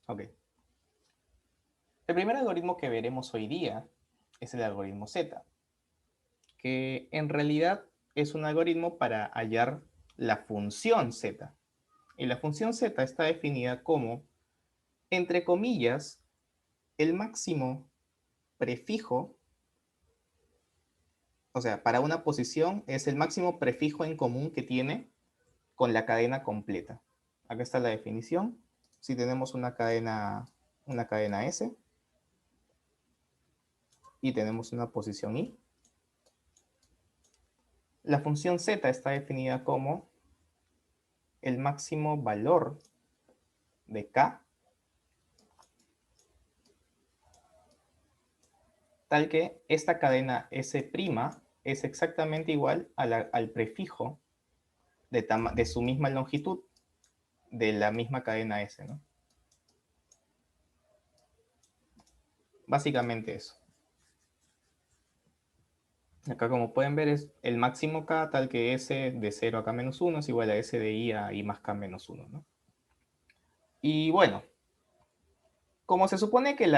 Ok. El primer algoritmo que veremos hoy día es el algoritmo Z, que en realidad es un algoritmo para hallar la función Z. Y la función Z está definida como, entre comillas, el máximo prefijo, o sea, para una posición es el máximo prefijo en común que tiene con la cadena completa. Acá está la definición. Si tenemos una cadena S y tenemos una posición Y, la función Z está definida como el máximo valor de K, tal que esta cadena S' es exactamente igual al prefijo de su misma longitud de la misma cadena S, ¿no? Básicamente eso. Acá, como pueden ver, es el máximo K, tal que S de 0 a K menos 1 es igual a S de I a I más K menos 1, ¿no? Y bueno, como se supone que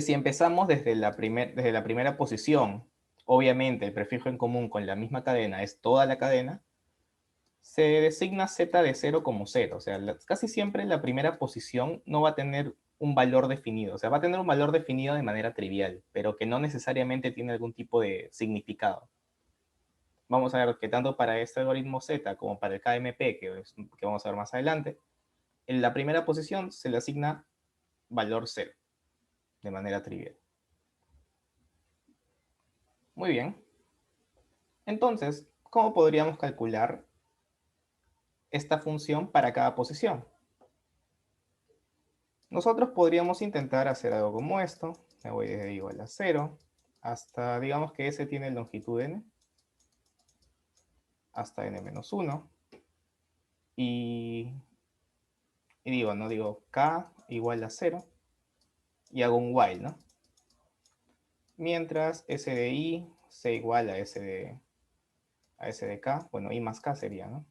si empezamos desde la primera posición, obviamente el prefijo en común con la misma cadena es toda la cadena, se designa Z de 0 como 0. O sea, casi siempre la primera posición no va a tener un valor definido. O sea, va a tener un valor definido de manera trivial, pero que no necesariamente tiene algún tipo de significado. Vamos a ver que tanto para este algoritmo Z como para el KMP, que vamos a ver más adelante, en la primera posición se le asigna valor 0 de manera trivial. Muy bien. Entonces, ¿cómo podríamos calcular esta función para cada posición? Nosotros podríamos intentar hacer algo como esto. Me voy desde igual a 0 hasta, digamos que S tiene longitud n, hasta n-1. Y digo K igual a 0 y hago un while, ¿no? Mientras S de I sea igual a S de K, bueno, I más K sería, ¿no?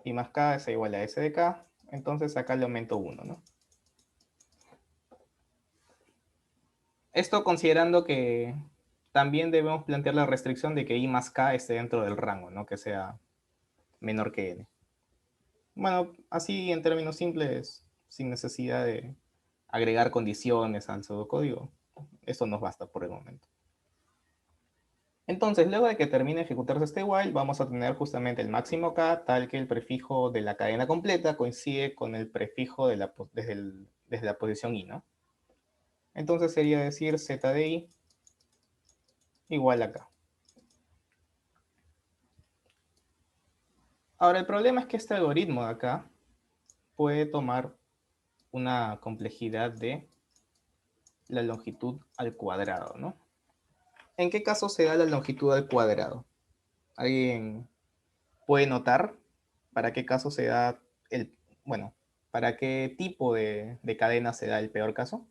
I más K es igual a S de K, entonces acá le aumento 1, ¿no? Esto considerando que también debemos plantear la restricción de que I más K esté dentro del rango, ¿no? Que sea menor que N. Bueno, así en términos simples, sin necesidad de agregar condiciones al pseudocódigo, esto nos basta por el momento. Entonces, luego de que termine de ejecutarse este while, vamos a tener justamente el máximo K, tal que el prefijo de la cadena completa coincide con el prefijo desde la posición I, ¿no? Entonces sería decir Z de I igual a K. Ahora, el problema es que este algoritmo de acá puede tomar una complejidad de la longitud al cuadrado, ¿no? ¿En qué caso se da la longitud al cuadrado? ¿Alguien puede notar para qué caso se da bueno, para qué tipo de cadena se da el peor caso?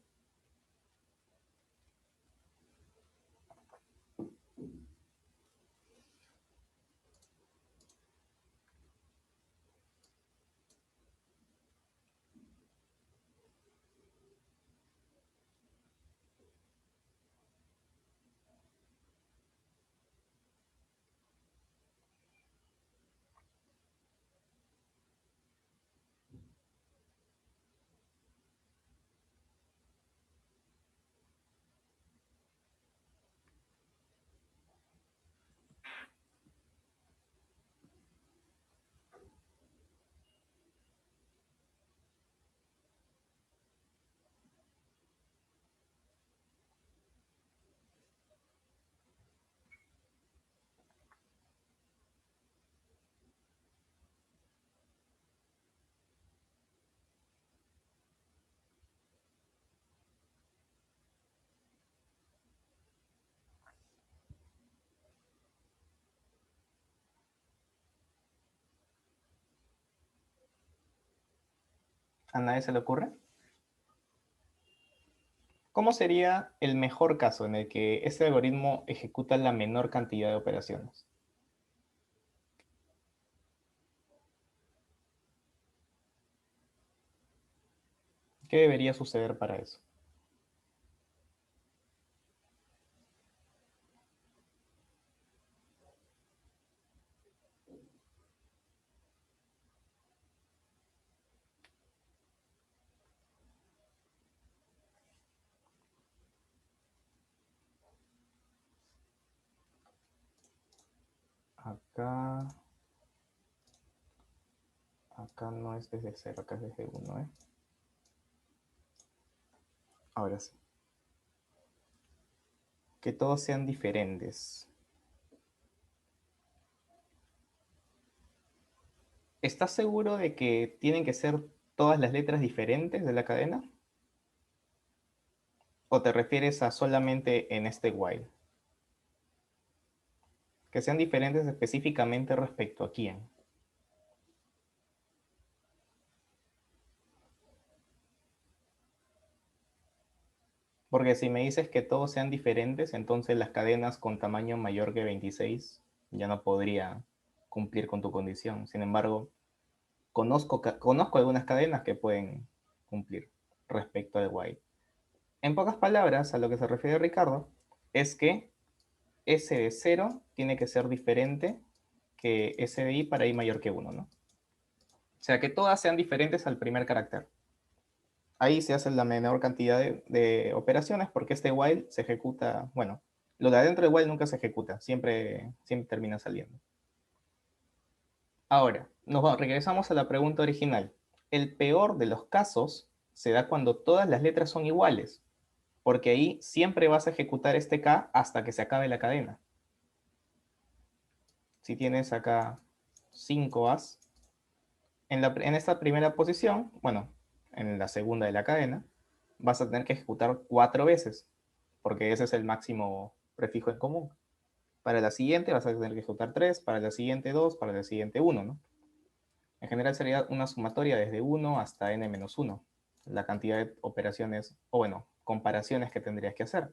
¿A nadie se le ocurre? ¿Cómo sería el mejor caso en el que este algoritmo ejecuta la menor cantidad de operaciones? ¿Qué debería suceder para eso? Acá, acá no es desde 0, acá es desde 1, ¿eh? Ahora sí. Que todos sean diferentes. ¿Estás seguro de que tienen que ser todas las letras diferentes de la cadena? ¿O te refieres a solamente en este while? Que sean diferentes específicamente respecto a quién. Porque si me dices que todos sean diferentes, entonces las cadenas con tamaño mayor que 26 ya no podría cumplir con tu condición. Sin embargo, conozco algunas cadenas que pueden cumplir respecto al while. En pocas palabras, a lo que se refiere Ricardo, es que S de 0 tiene que ser diferente que S de I para I mayor que 1, ¿no? O sea, que todas sean diferentes al primer carácter. Ahí se hace la menor cantidad de operaciones porque este while se ejecuta, bueno, lo de adentro del while nunca se ejecuta, siempre termina saliendo. Ahora, regresamos a la pregunta original. El peor de los casos se da cuando todas las letras son iguales, porque ahí siempre vas a ejecutar este K hasta que se acabe la cadena. Si tienes acá 5 As, en esta primera posición, bueno, en la segunda de la cadena, vas a tener que ejecutar 4 veces, porque ese es el máximo prefijo en común. Para la siguiente vas a tener que ejecutar 3, para la siguiente 2, para la siguiente 1, ¿no? En general sería una sumatoria desde 1 hasta n-1, la cantidad de operaciones, o bueno, comparaciones que tendrías que hacer.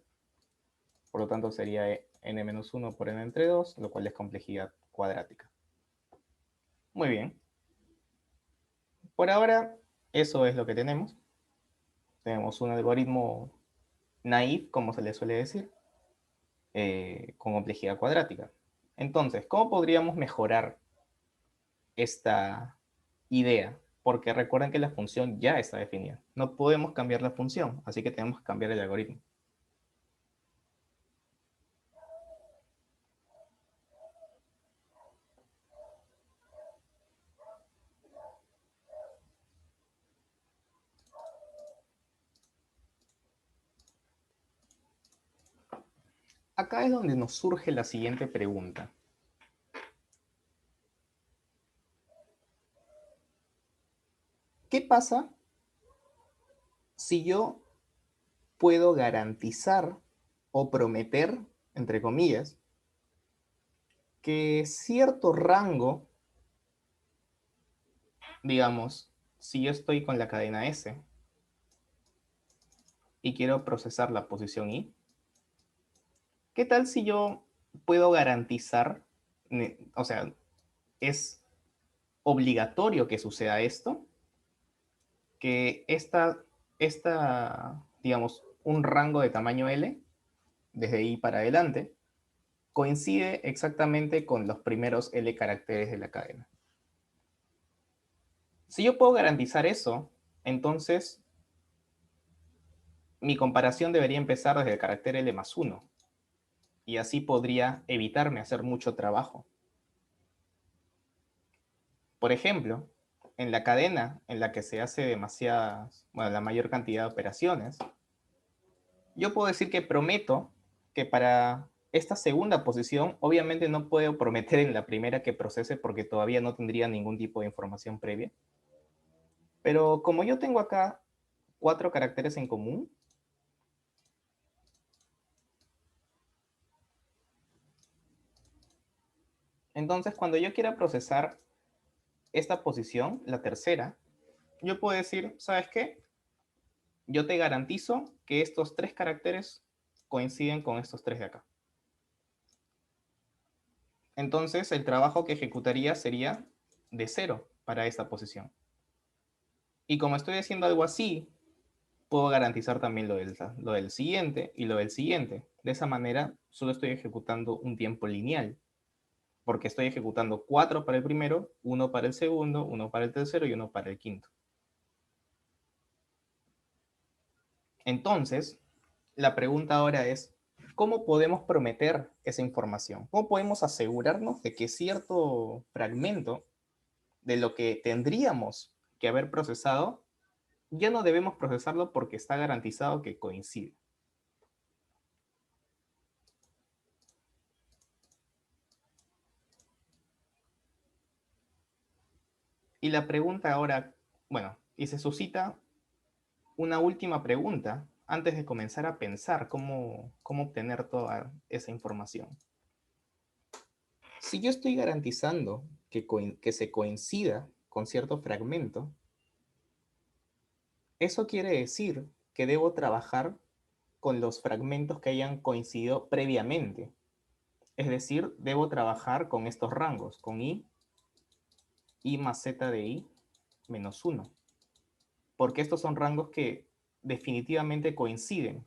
Por lo tanto sería n-1 por n entre 2, lo cual es complejidad cuadrática. Muy bien. Por ahora, eso es lo que tenemos. Tenemos un algoritmo naive, como se le suele decir, con complejidad cuadrática. Entonces, ¿cómo podríamos mejorar esta idea? Porque recuerden que la función ya está definida. No podemos cambiar la función, así que tenemos que cambiar el algoritmo. Acá es donde nos surge la siguiente pregunta. ¿Qué pasa si yo puedo garantizar o prometer, entre comillas, que cierto rango, digamos, si yo estoy con la cadena S y quiero procesar la posición I, ¿qué tal si yo puedo garantizar, o sea, es obligatorio que suceda esto, que digamos, un rango de tamaño L, desde I para adelante, coincide exactamente con los primeros L caracteres de la cadena? Si yo puedo garantizar eso, entonces mi comparación debería empezar desde el carácter L más 1. Y así podría evitarme hacer mucho trabajo. Por ejemplo, en la cadena en la que se hace la mayor cantidad de operaciones, yo puedo decir que prometo que para esta segunda posición, obviamente no puedo prometer en la primera que procese porque todavía no tendría ningún tipo de información previa. Pero como yo tengo acá 4 caracteres en común, entonces cuando yo quiera procesar esta posición, la tercera, yo puedo decir, ¿sabes qué? Yo te garantizo que estos 3 caracteres coinciden con estos 3 de acá. Entonces el trabajo que ejecutaría sería de 0 para esta posición. Y como estoy haciendo algo así puedo garantizar también lo del siguiente y lo del siguiente. De esa manera, solo estoy ejecutando un tiempo lineal, porque estoy ejecutando 4 para el primero, 1 para el segundo, 1 para el tercero y 1 para el quinto. Entonces, la pregunta ahora es, ¿cómo podemos prometer esa información? ¿Cómo podemos asegurarnos de que cierto fragmento de lo que tendríamos que haber procesado, ya no debemos procesarlo porque está garantizado que coincide? Y la pregunta ahora, bueno, y se suscita una última pregunta antes de comenzar a pensar cómo obtener toda esa información. Si yo estoy garantizando que se coincida con cierto fragmento, eso quiere decir que debo trabajar con los fragmentos que hayan coincidido previamente. Es decir, debo trabajar con estos rangos, con i más z de i menos 1. Porque estos son rangos que definitivamente coinciden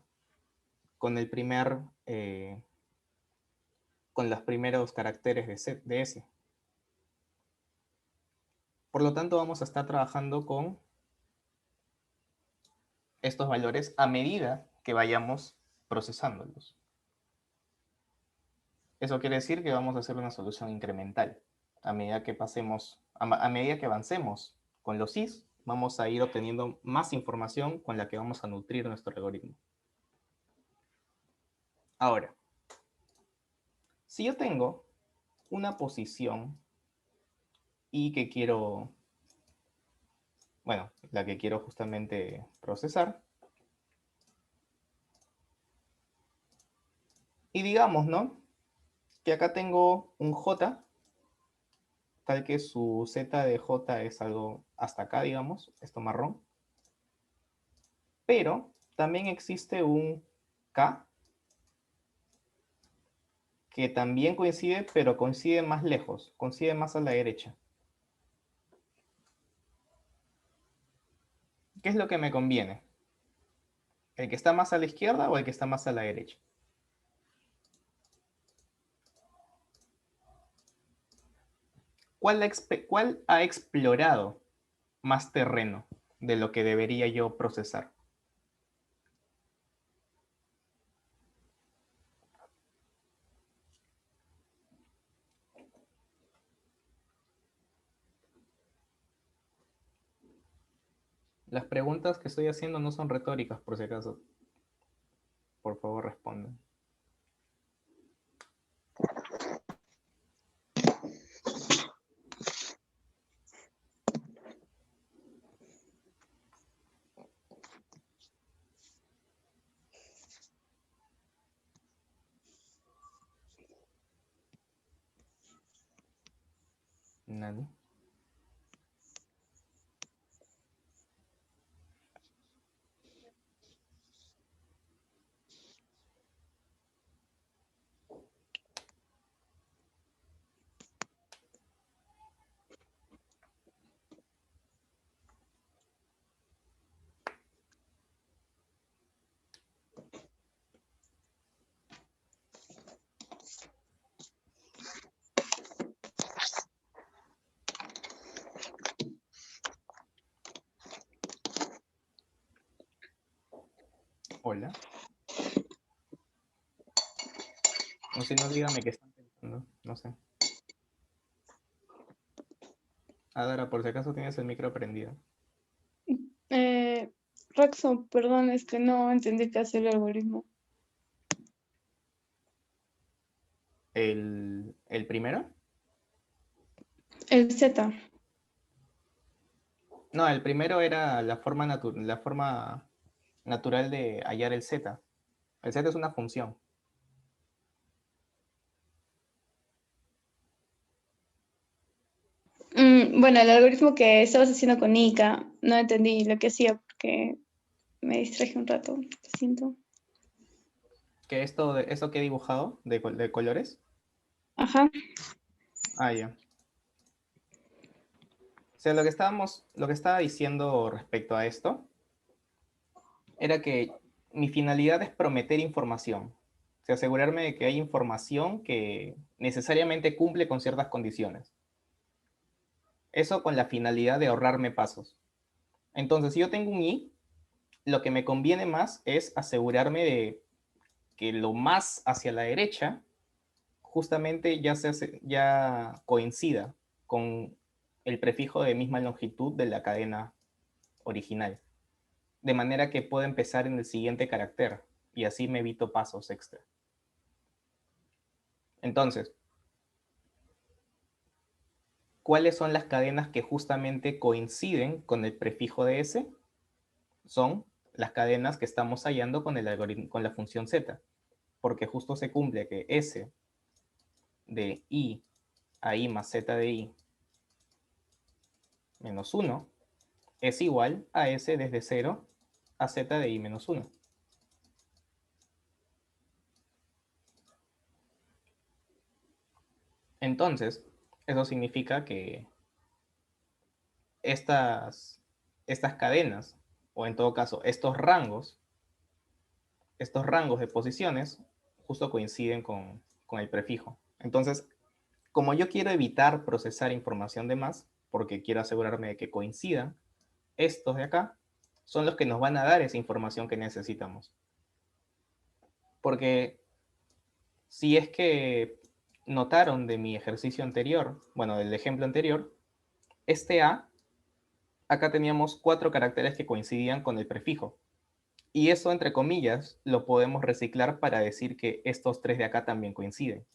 con el con los primeros caracteres de S. Por lo tanto, vamos a estar trabajando con estos valores a medida que vayamos procesándolos. Eso quiere decir que vamos a hacer una solución incremental. A medida que a medida que avancemos con los is, vamos a ir obteniendo más información con la que vamos a nutrir nuestro algoritmo. Ahora, si yo tengo una posición y que quiero, bueno, la que quiero justamente procesar, y digamos, ¿no? Que acá tengo un j, tal que su z de j es algo hasta acá, digamos, esto marrón. Pero también existe un k que también coincide, pero coincide más lejos, coincide más a la derecha. ¿Qué es lo que me conviene? ¿El que está más a la izquierda o el que está más a la derecha? ¿Cuál ha explorado más terreno de lo que debería yo procesar? Las preguntas que estoy haciendo no son retóricas, por si acaso. Por favor, respondan. Nadie. Hola. O si no, dígame qué están pensando. No sé. Adara, por si acaso tienes el micro prendido. Raxo, perdón, no entendí qué hace el algoritmo. ¿El primero? El Z. No, el primero era la forma natural de hallar el z. El z es una función. Bueno, el algoritmo que estabas haciendo con Nika, no entendí lo que hacía porque me distraje un rato, lo siento. ¿Qué esto que he dibujado de colores? Ajá. Ah, ya. O sea, lo que estaba diciendo respecto a esto era que mi finalidad es prometer información. O sea, asegurarme de que hay información que necesariamente cumple con ciertas condiciones. Eso con la finalidad de ahorrarme pasos. Entonces, si yo tengo un i, lo que me conviene más es asegurarme de que lo más hacia la derecha justamente ya coincida con el prefijo de misma longitud de la cadena original, de manera que pueda empezar en el siguiente carácter y así me evito pasos extra. Entonces, ¿cuáles son las cadenas que justamente coinciden con el prefijo de s? Son las cadenas que estamos hallando con el algoritmo, con la función z, porque justo se cumple que s de i a i más z de i menos 1 es igual a s desde 0 a z de i menos 1. Entonces, eso significa que estas cadenas, o en todo caso, estos rangos de posiciones, justo coinciden con el prefijo. Entonces, como yo quiero evitar procesar información de más, porque quiero asegurarme de que coincidan, estos de acá son los que nos van a dar esa información que necesitamos. Porque si es que notaron de mi ejercicio anterior, bueno, del ejemplo anterior, este A, acá teníamos 4 caracteres que coincidían con el prefijo. Y eso, entre comillas, lo podemos reciclar para decir que estos 3 de acá también coinciden.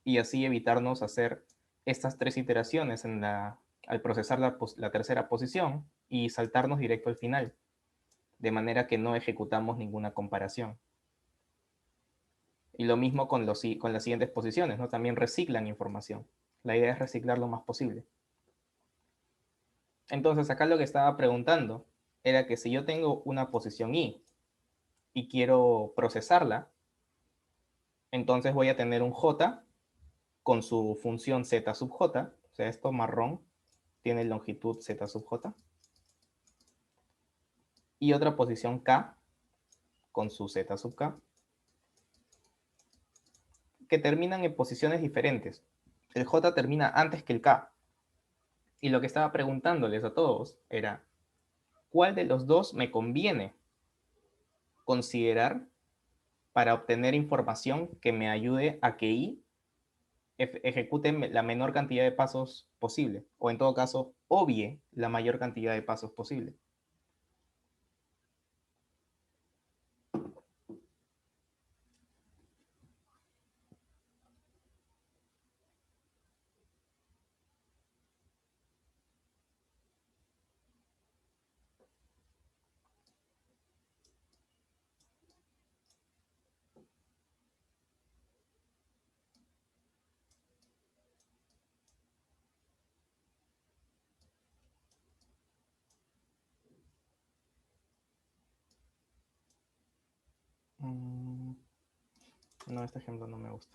Y así evitarnos hacer estas 3 iteraciones al procesar la tercera posición y saltarnos directo al final, de manera que no ejecutamos ninguna comparación. Y lo mismo con las siguientes posiciones, ¿no? También reciclan información. La idea es reciclar lo más posible. Entonces, acá lo que estaba preguntando era que si yo tengo una posición i y quiero procesarla, entonces voy a tener un j con su función z sub j, o sea, esto marrón tiene longitud z sub j, y otra posición k con su z sub k, que terminan en posiciones diferentes. El j termina antes que el k. Y lo que estaba preguntándoles a todos era, ¿cuál de los dos me conviene considerar para obtener información que me ayude a que i ejecute la menor cantidad de pasos posible? O en todo caso, obvie la mayor cantidad de pasos posible. No, este ejemplo no me gusta.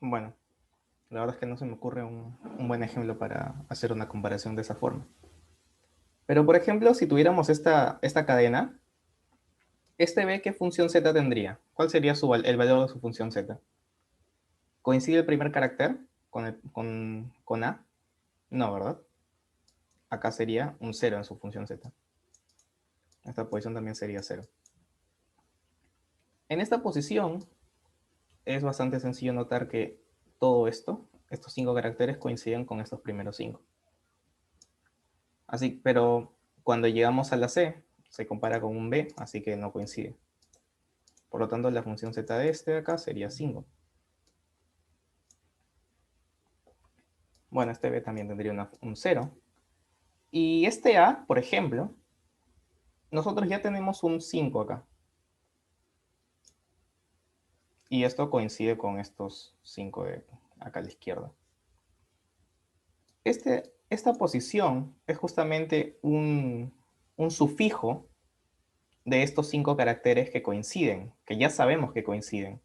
Bueno, la verdad es que no se me ocurre un buen ejemplo para hacer una comparación de esa forma. Pero, por ejemplo, si tuviéramos esta cadena, este B, ¿qué función z tendría? ¿Cuál sería el valor de su función z? ¿Coincide el primer carácter con A? No, ¿verdad? Acá sería un 0 en su función z. Esta posición también sería 0. En esta posición es bastante sencillo notar que todo esto, estos 5 caracteres coinciden con estos primeros 5. Así, pero cuando llegamos a la C, se compara con un B, así que no coincide. Por lo tanto, la función z de este de acá sería 5. Bueno, este B también tendría un 0. Y este A, por ejemplo, nosotros ya tenemos un 5 acá. Y esto coincide con estos 5 de acá a la izquierda. Esta posición es justamente un sufijo de estos 5 caracteres que coinciden, que ya sabemos que coinciden.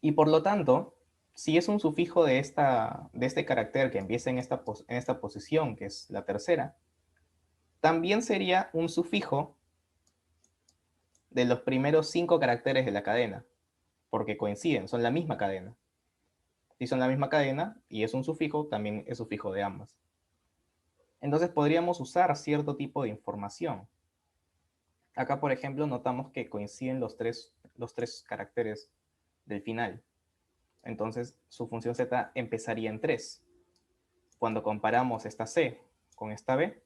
Y por lo tanto, si es un sufijo de este carácter que empieza en esta posición, que es la tercera, también sería un sufijo de los primeros 5 caracteres de la cadena, porque coinciden, son la misma cadena. Si son la misma cadena y es un sufijo, también es sufijo de ambas. Entonces podríamos usar cierto tipo de información. Acá, por ejemplo, notamos que coinciden los tres caracteres del final. Entonces, su función z empezaría en 3. Cuando comparamos esta C con esta B,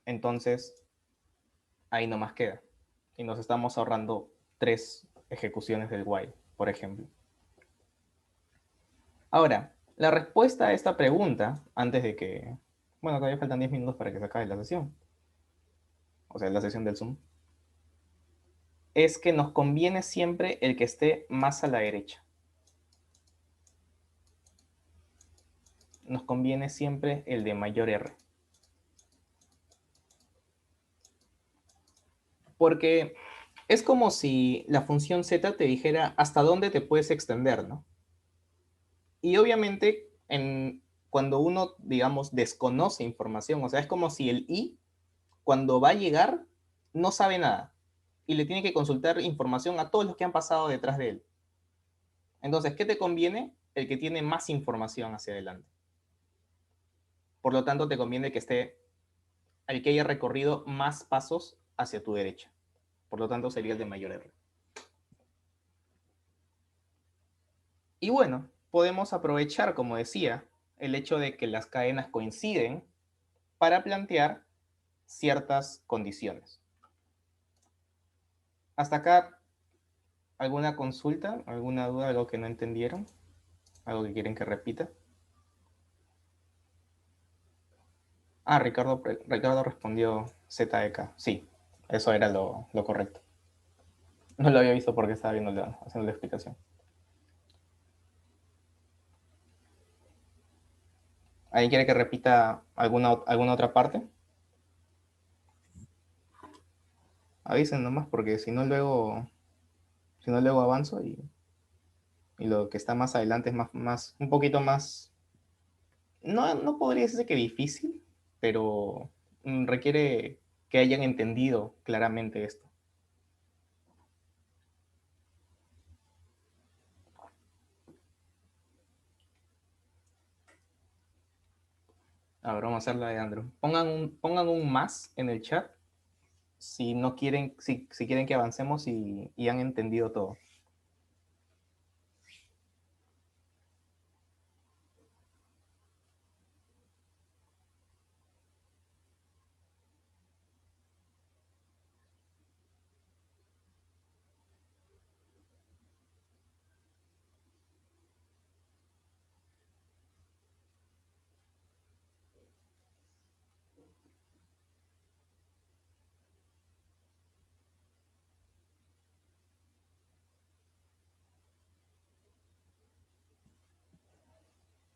entonces ahí nomás queda. Y nos estamos ahorrando 3 ejecuciones del while, por ejemplo. Ahora, la respuesta a esta pregunta, antes de que... Bueno, todavía faltan 10 minutos para que se acabe la sesión. O sea, la sesión del Zoom. Es que nos conviene siempre el que esté más a la derecha. Nos conviene siempre el de mayor R. Porque es como si la función z te dijera hasta dónde te puedes extender, ¿no? Y obviamente, cuando uno, digamos, desconoce información, o sea, es como si el i, cuando va a llegar, no sabe nada. Y le tiene que consultar información a todos los que han pasado detrás de él. Entonces, ¿qué te conviene? El que tiene más información hacia adelante. Por lo tanto, te conviene que esté el que haya recorrido más pasos hacia tu derecha. Por lo tanto, sería el de mayor R. Y bueno, podemos aprovechar, como decía, el hecho de que las cadenas coinciden para plantear ciertas condiciones. Hasta acá, ¿alguna consulta? ¿Alguna duda? ¿Algo que no entendieron? ¿Algo que quieren que repita? Ah, Ricardo respondió ZEK. Sí, eso era lo correcto. No lo había visto porque estaba haciendo la explicación. ¿Alguien quiere que repita alguna otra parte? Avisen nomás porque si no luego avanzo y lo que está más adelante es un poquito más, no podría decirse que difícil, pero requiere que hayan entendido claramente esto. A ver, vamos a hacer la de Andrew. Pongan un más en el chat si no quieren, si quieren que avancemos y han entendido todo.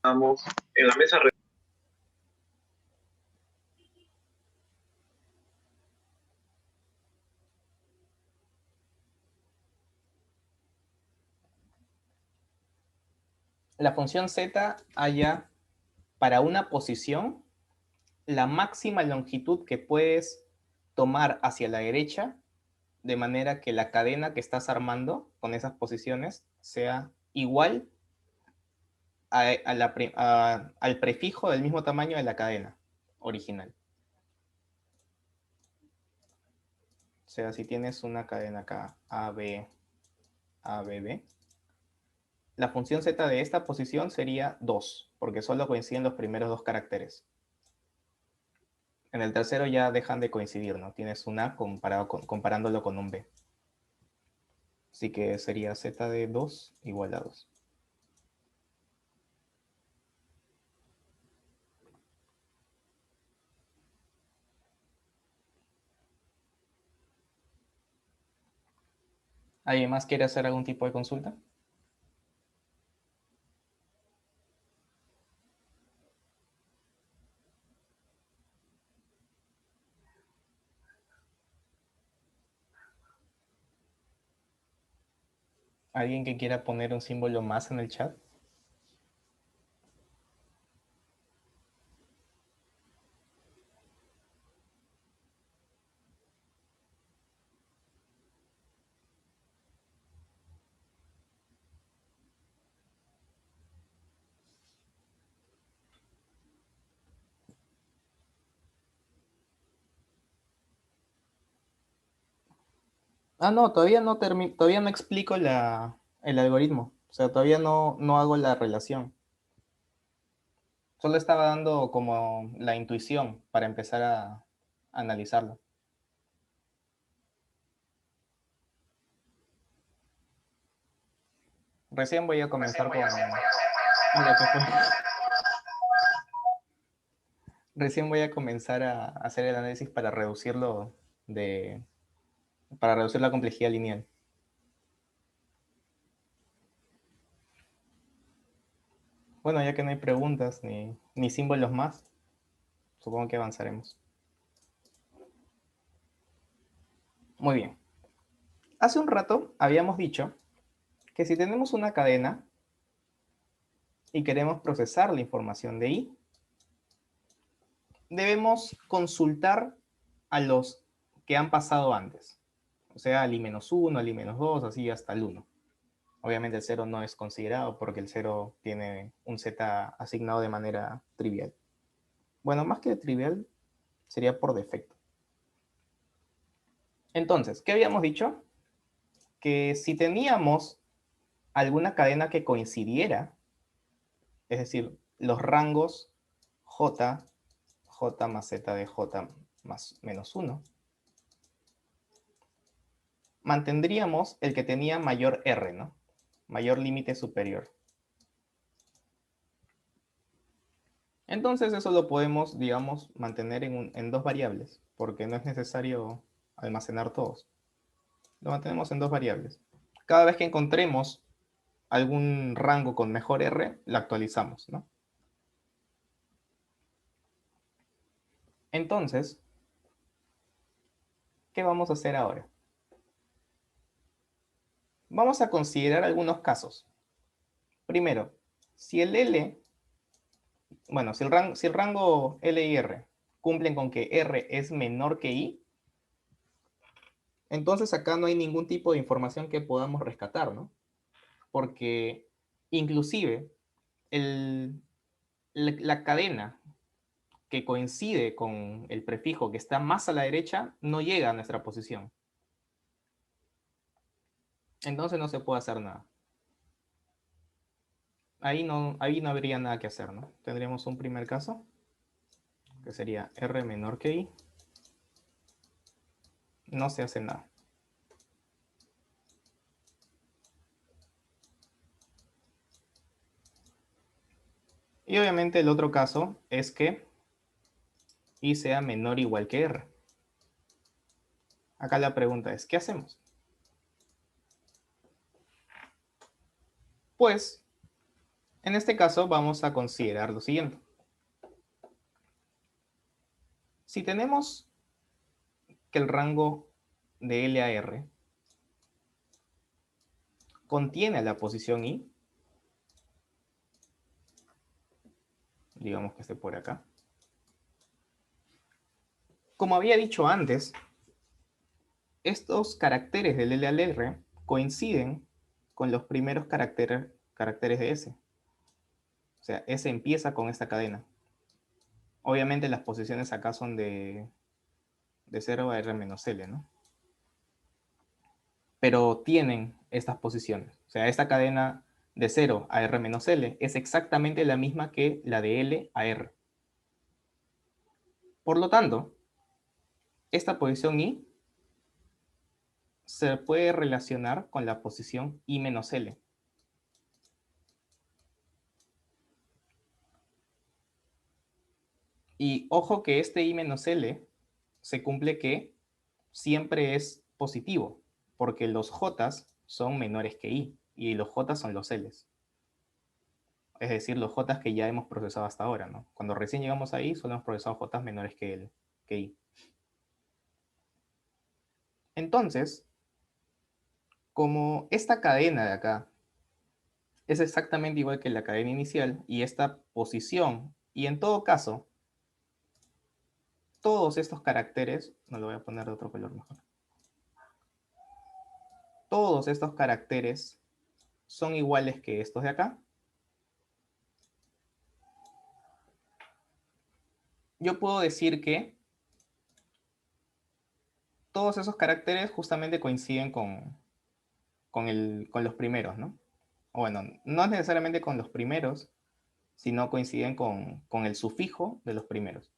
Estamos en la mesa. La función z haya para una posición la máxima longitud que puedes tomar hacia la derecha, de manera que la cadena que estás armando con esas posiciones sea igual al prefijo del mismo tamaño de la cadena original. O sea, si tienes una cadena acá, A, B, B, la función z de esta posición sería 2, porque solo coinciden los primeros dos caracteres. En el tercero ya dejan de coincidir, ¿no? Tienes un A comparándolo con un B. Así que sería z de 2 igual a 2. ¿Alguien más quiere hacer algún tipo de consulta? ¿Alguien que quiera poner un símbolo más en el chat? Ah, no, todavía no explico el algoritmo. O sea, todavía no hago la relación. Solo estaba dando como la intuición para empezar a analizarlo. Recién voy a comenzar con lo que fue. Recién voy a comenzar a hacer el análisis para para reducir la complejidad lineal. Bueno, ya que no hay preguntas ni símbolos más, supongo que avanzaremos. Muy bien. Hace un rato habíamos dicho que si tenemos una cadena y queremos procesar la información de I, debemos consultar a los que han pasado antes. O sea, al I-1, al I-2, así hasta el 1. Obviamente el 0 no es considerado porque el 0 tiene un z asignado de manera trivial. Bueno, más que trivial, sería por defecto. Entonces, ¿qué habíamos dicho? Que si teníamos alguna cadena que coincidiera, es decir, los rangos j más z de j más menos 1, mantendríamos el que tenía mayor R, ¿no? Mayor límite superior. Entonces eso lo podemos, digamos, mantener en dos variables, porque no es necesario almacenar todos. Lo mantenemos en dos variables. Cada vez que encontremos algún rango con mejor R, lo actualizamos, ¿no? Entonces, ¿qué vamos a hacer ahora? Vamos a considerar algunos casos. Primero, si el L, bueno, si el rango L y R cumplen con que R es menor que I, entonces acá no hay ningún tipo de información que podamos rescatar, ¿no? Porque inclusive la cadena que coincide con el prefijo que está más a la derecha no llega a nuestra posición. Entonces no se puede hacer nada. Ahí no habría nada que hacer, ¿no? Tendríamos un primer caso, que sería R menor que I. No se hace nada. Y obviamente el otro caso es que I sea menor o igual que R. Acá la pregunta es, ¿qué hacemos? Pues, en este caso vamos a considerar lo siguiente. Si tenemos que el rango de L a R contiene la posición I, digamos que esté por acá. Como había dicho antes, estos caracteres del L al R coinciden con los primeros caracteres de S. O sea, S empieza con esta cadena. Obviamente las posiciones acá son de 0 a R menos L, ¿no? Pero tienen estas posiciones. O sea, esta cadena de 0 a R menos L es exactamente la misma que la de L a R. Por lo tanto, esta posición I se puede relacionar con la posición I menos L. Y ojo que este I menos L se cumple que siempre es positivo, porque los J son menores que I, y los J son los Ls. Es decir, los J que ya hemos procesado hasta ahora, ¿no? Cuando recién llegamos ahí, solo hemos procesado J menores que I. Entonces, como esta cadena de acá es exactamente igual que la cadena inicial, y esta posición, y en todo caso, todos estos caracteres, no lo voy a poner de otro color mejor, todos estos caracteres son iguales que estos de acá, yo puedo decir que todos esos caracteres justamente coinciden con los primeros, ¿no? O bueno, no necesariamente con los primeros, sino coinciden con el sufijo de los primeros.